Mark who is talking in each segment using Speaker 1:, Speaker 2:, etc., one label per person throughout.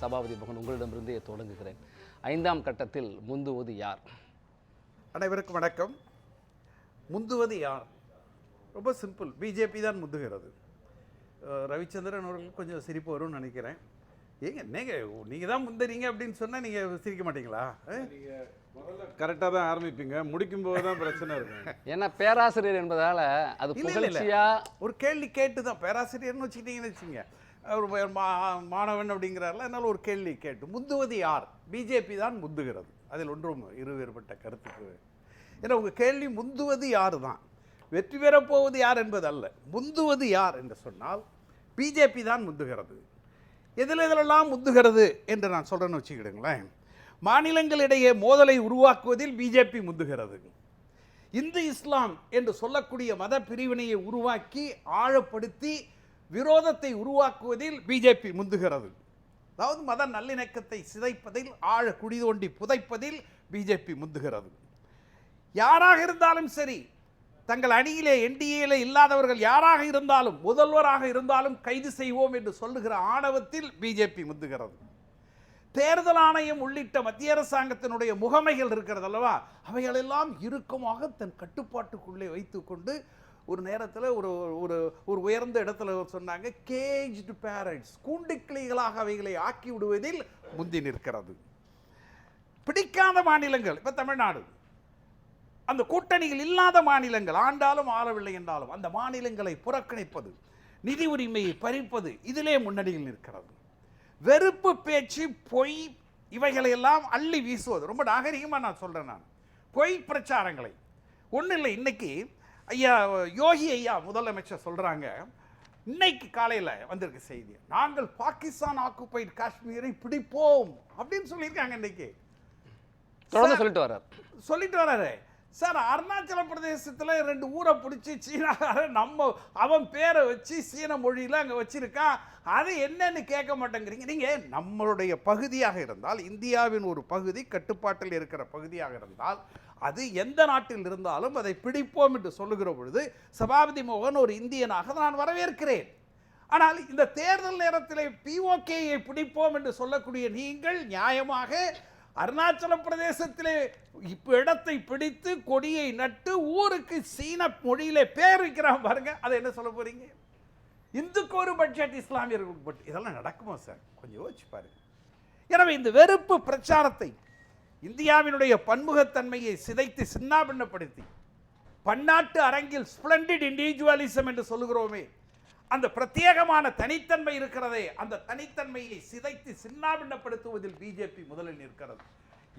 Speaker 1: சபாபதி மோகன், உங்களிடமிருந்தே தொடங்குகிறேன். 5ஆம் கட்டத்தில் முந்துவது யார்?
Speaker 2: அனைவருக்கும் வணக்கம். முந்துவது யார்? ரொம்ப சிம்பிள், பிஜேபி தான் முந்துகிறது. ரவிச்சந்திரன் அவர்களுக்கு கொஞ்சம் சிரிப்பு வரும்னு நினைக்கிறேன். நீங்கள் தான் முந்துறீங்க அப்படின்னு சொன்னால் நீங்கள் சிரிக்க மாட்டீங்களா?
Speaker 3: கரெக்டாக தான் ஆரம்பிப்பீங்க, முடிக்கும் போது தான் பிரச்சனை இருக்கும்.
Speaker 1: ஏன்னா பேராசிரியர் என்பதால அது புகழ்ச்சியா
Speaker 2: ஒரு கேள்வி கேட்டு தான் பேராசிரியர்னு வச்சுக்கிட்டீங்கன்னு வச்சுங்க, ஒரு மாணவன் அப்படிங்கிறாரில்ல, அதனால ஒரு கேள்வி கேட்டு முந்துவது யார்? பிஜேபி தான் முந்துகிறது. அதில் ஒன்றும் இருவேறுபட்ட கருத்துக்கு. ஏன்னா உங்கள் கேள்வி முந்துவது யார் தான், வெற்றி பெறப்போவது யார் என்பது அல்ல. முந்துவது யார் என்று சொன்னால் பிஜேபி தான் முந்துகிறது. எதிலெல்லாம் முந்துகிறது என்று நான் சொல்கிறேன்னு வச்சுக்கிடுங்களேன். மாநிலங்களிடையே மோதலை உருவாக்குவதில் பிஜேபி முந்துகிறது. இந்து இஸ்லாம் என்று சொல்லக்கூடிய மத பிரிவினையை உருவாக்கி ஆழப்படுத்தி விரோதத்தை உருவாக்குவதில் பிஜேபி முந்துகிறது. அதாவது மத நல்லிணக்கத்தை சிதைப்பதில், ஆழ குழி தோண்டி புதைப்பதில் பிஜேபி முந்துகிறது. யாராக இருந்தாலும் சரி, தங்கள் அணியிலே என்டிஏல இல்லாதவர்கள் யாராக இருந்தாலும், முதல்வராக இருந்தாலும் கைது செய்வோம் என்று சொல்லுகிற ஆணவத்தில் பிஜேபி முந்துகிறது. தேர்தல் ஆணையம் உள்ளிட்ட மத்திய அரசாங்கத்தினுடைய முகமைகள் இருக்கிறது அல்லவா, அவைகளெல்லாம் இறுக்கமாக தன் கட்டுப்பாட்டுக்குள்ளே வைத்துக்கொண்டு ஒரு நேரத்தில் ஒரு ஒரு ஒரு உயர்ந்த இடத்துல சொன்னாங்க, கேஜ்டு பேரட்ஸ், கூண்டுக்கிளிகளாக அவைகளை ஆக்கி விடுவதில் முந்தி நிற்கிறது. பிடிக்காத மாநிலங்கள், இப்போ தமிழ்நாடு, அந்த கூட்டணிகள் இல்லாத மாநிலங்கள், ஆண்டாலும் ஆளவில்லை என்றாலும் அந்த மாநிலங்களை புறக்கணிப்பது, நிதி உரிமையை பறிப்பது, இதிலே முன்னணியில் நிற்கிறது. வெறுப்பு பேச்சு, பொய், இவைகளையெல்லாம் அள்ளி வீசுவது. ரொம்ப நாகரிகமாக நான் சொல்கிறேன். நான் பொய் பிரச்சாரங்களை ஒன்றும் இல்லை. இன்னைக்கு ஐயா யோகி ஐயா முதலமைச்சர் சொல்கிறாங்க, இன்னைக்கு காலையில் வந்திருக்க செய்தி, நாங்கள் பாகிஸ்தான் ஆக்குபைடு காஷ்மீரை பிடிப்போம் அப்படின்னு சொல்லியிருக்காங்க. இன்னைக்கு சொல்லிட்டு வர்றாரு சார். அருணாச்சல பிரதேசத்தில் 2 ஊரை பிடிச்சி சீனாக்காரன் அவன் பேரை வச்சு சீன மொழியில் அங்கே வச்சிருக்கான். அது என்னன்னு கேட்க மாட்டேங்கிறீங்க. நீங்கள் நம்மளுடைய பகுதியாக இருந்தால், இந்தியாவின் ஒரு பகுதி கட்டுப்பாட்டில் இருக்கிற பகுதியாக இருந்தால், அது எந்த நாட்டில் இருந்தாலும் அதை பிடிப்போம் என்று சொல்லுகிற பொழுது சபாபதி மோகன் ஒரு இந்தியனாக நான் வரவேற்கிறேன். ஆனால் இந்த தேர்தல் நேரத்தில் பிஓகேயை பிடிப்போம் என்று சொல்லக்கூடிய நீங்கள் நியாயமாக அருணாச்சல பிரதேசத்திலே இடத்தை பிடித்து கொடியை நட்டு ஊருக்கு சீன மொழியிலே பேர் வைக்கிறான் பாருங்க. அதை என்ன சொல்ல போறீங்க? இந்துக்கு ஒரு பட்ஜெட், இஸ்லாமியர்களுக்கு பட்ஜெட், இதெல்லாம் நடக்குமா சார்? கொஞ்சம் யோசிச்சு பாருங்க. எனவே இந்த வெறுப்பு பிரச்சாரத்தை, இந்தியாவினுடைய பன்முகத்தன்மையை சிதைத்து சின்னாபின்னப்படுத்தி, பன்னாட்டு அரங்கில் ஸ்பிளண்டிட் இண்டிவிஜுவலிசம் என்று சொல்லுகிறோமே, அந்த பிரத்யேகமான தனித்தன்மை இருக்கிறதே, அந்த தனித்தன்மையை சிதைத்து சின்னாபின்னப்படுத்துவதில் பிஜேபி முதலில் நிற்கிறது.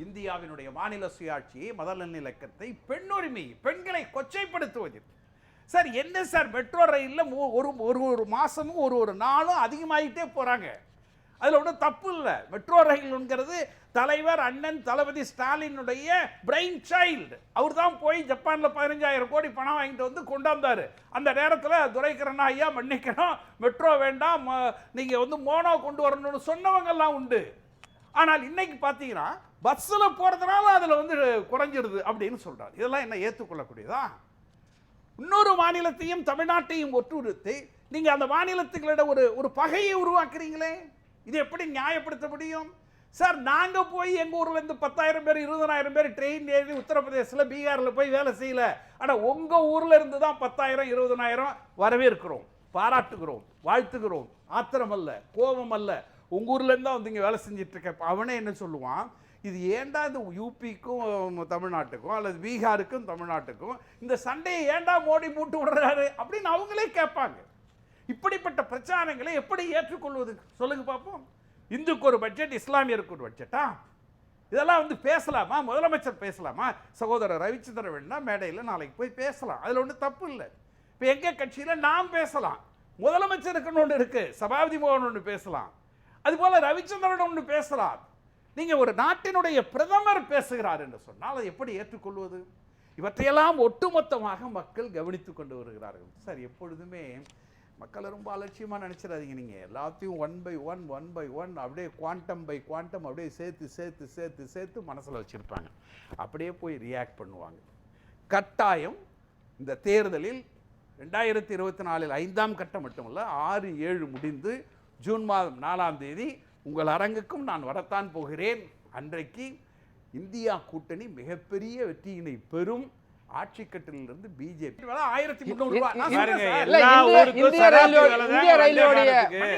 Speaker 2: இந்தியாவினுடைய மாநில சுயாட்சியை, மத நல்லிணக்கத்தை, பெண்ணுரிமையை, பெண்களை கொச்சைப்படுத்துவதில். சார் என்ன சார், மெட்ரோ ரயிலில் ஒரு மாசமும் ஒரு நாளும் அதிகமாகிட்டே போறாங்க. அதில் ஒன்றும் தப்பு இல்லை. மெட்ரோ ரயில்ங்கிறது தலைவர் அண்ணன் தளபதி ஸ்டாலினுடைய பிரெயின் சைல்டு. அவர் தான் போய் ஜப்பானில் 15,000 கோடி பணம் வாங்கிட்டு வந்து கொண்டாந்தாரு. அந்த நேரத்தில் துரைக்கரண்ணா ஐயா மன்னிக்கணும், மெட்ரோ வேண்டாம், நீங்கள் மோனோ கொண்டு வரணும்னு சொன்னவங்கெல்லாம் உண்டு. ஆனால் இன்னைக்கு பார்த்தீங்கன்னா பஸ்ஸில் போகிறதுனால அதில் குறைஞ்சிடுது அப்படின்னு சொல்கிறார். இதெல்லாம் என்ன ஏற்றுக்கொள்ளக்கூடியதா? இன்னொரு மாநிலத்தையும் தமிழ்நாட்டையும் ஒற்றுறுத்தி நீங்கள் அந்த மாநிலத்துக்களிட ஒரு பகையை உருவாக்குறீங்களே, இது எப்படி நியாயப்படுத்த முடியும்? சார் நாங்கள் போய் எங்கள் ஊரில் இருந்து 10,000 பேர் 20,000 பேர் ட்ரெயின் ஏறி உத்தரப்பிரதேசில் பீகாரில் போய் வேலை செய்யல. ஆனால் உங்கள் ஊரில் இருந்து தான் 10,000 20,000 வரவேற்கிறோம், பாராட்டுகிறோம், வாழ்த்துகிறோம். ஆத்திரம் அல்ல, கோபம் அல்ல. உங்கள் ஊர்லேருந்து தான் இங்கே வேலை செஞ்சுட்டு இருக்க அவனே என்ன சொல்லுவான், இது ஏண்டா இந்த யூபிக்கும் தமிழ்நாட்டுக்கும் அல்லது பீகாருக்கும் தமிழ்நாட்டுக்கும் இந்த சண்டையை ஏண்டா மோடி மூட்டு விடுறாரு அப்படின்னு அவங்களே கேட்பாங்க. இப்படிப்பட்ட பிரச்சாரங்களை எப்படி ஏற்றுக்கொள்வது சொல்லுங்க பார்ப்போம். இந்துக்கு ஒரு பட்ஜெட், இஸ்லாமியருக்கு ஒரு பட்ஜெட்டா? இதெல்லாம் பேசலாமா? முதலமைச்சர் பேசலாமா? சகோதரர் ரவிச்சந்திரன் வேணா மேடையில் நாளைக்கு போய் பேசலாம், அதில் ஒன்றும் தப்பு இல்லை. இப்போ எங்கள் கட்சியில் நாம் பேசலாம், முதலமைச்சருக்கு ஒன்று இருக்கு, சபாபதி மோகன் ஒன்று பேசலாம், அதுபோல ரவிச்சந்திரன் ஒன்று பேசலாம். நீங்கள் ஒரு நாட்டினுடைய பிரதமர் பேசுகிறார் என்று சொன்னால் அதை எப்படி ஏற்றுக்கொள்வது? இவற்றையெல்லாம் ஒட்டுமொத்தமாக மக்கள் கவனித்து கொண்டு வருகிறார்கள். சார் எப்பொழுதுமே மக்களை ரொம்ப அலட்சியமாக நினச்சிடாதீங்க. நீங்கள் எல்லாத்தையும் 1 by 1 அப்படியே குவாண்டம் பை குவாண்டம் அப்படியே சேர்த்து சேர்த்து சேர்த்து சேர்த்து மனசில் வச்சுருப்பாங்க. அப்படியே போய் ரியாக்ட் பண்ணுவாங்க. கட்டாயம் இந்த தேர்தலில் 2024 5ஆம் கட்டம் மட்டுமல்ல, 6, 7 முடிந்து ஜூன் மாதம் 4ஆம் தேதி உங்கள் அரங்குக்கும் நான் வரத்தான் போகிறேன். அன்றைக்கு இந்தியா கூட்டணி மிகப்பெரிய வெற்றியினை பெறும். ஆட்சி கட்டிலிருந்து பிஜேபி 1300 ரூபாய். நான்
Speaker 1: இல்ல,
Speaker 2: சொல்றேன் சார்.
Speaker 1: இல்ல, இந்திய ரயில்வேடைய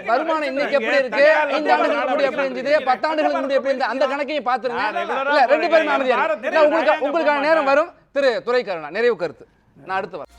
Speaker 1: வருமானம் இன்னைக்கு எப்படி இருக்கு, 5 ஆண்டுகளுக்கு முன்னாடி எப்படி இருந்தது, 10 ஆண்டுகளுக்கு முன்னாடி எப்படி இருந்தது, அந்த கணக்கையும் பாத்துருங்க. இல்ல, 2 பேரும் அமைதியா இருங்க. உங்களுக்கான நேரம் வரும். திரு துரைக்கருணா, நிறைவு கருத்து. நான் அடுத்து வரேன்.